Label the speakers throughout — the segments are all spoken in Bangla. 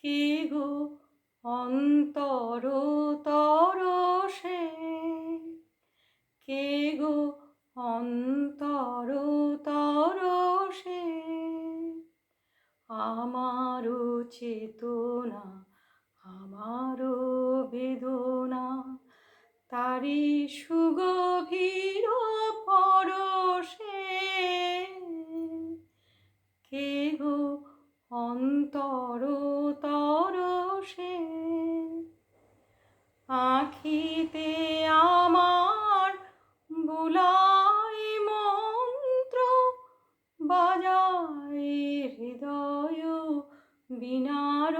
Speaker 1: কে গো অন্তরতর সে, কে গো অন্তরতর সে, আমারও চেতনা আমারও বেদনা তারি সুগভীর পরশে, কে গো অন্তরতর সে, আখিতে আমার বুলায় মন্ত্র, বাজায় হৃদয় বীণার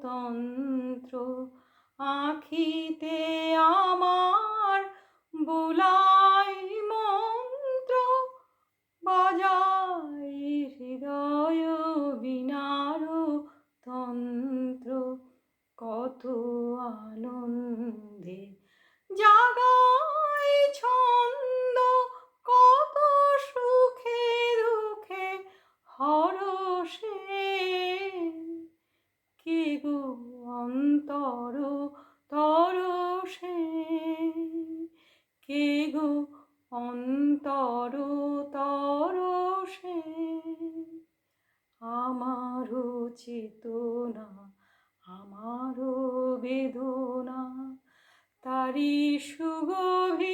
Speaker 1: তন্ত্র, আখিতে আমার বুলায় মন্ত্র, বাজায় হৃদয় বীণার তন্ত্র, কত আনন্দে জাগায় ছন্দ, কত সুখে দুঃখে হরষে, কে গো অন্তরতর সে, কে গো অন্তরতর সে, আমারও চেতনা আমারও বেদনা তারি সুগভীর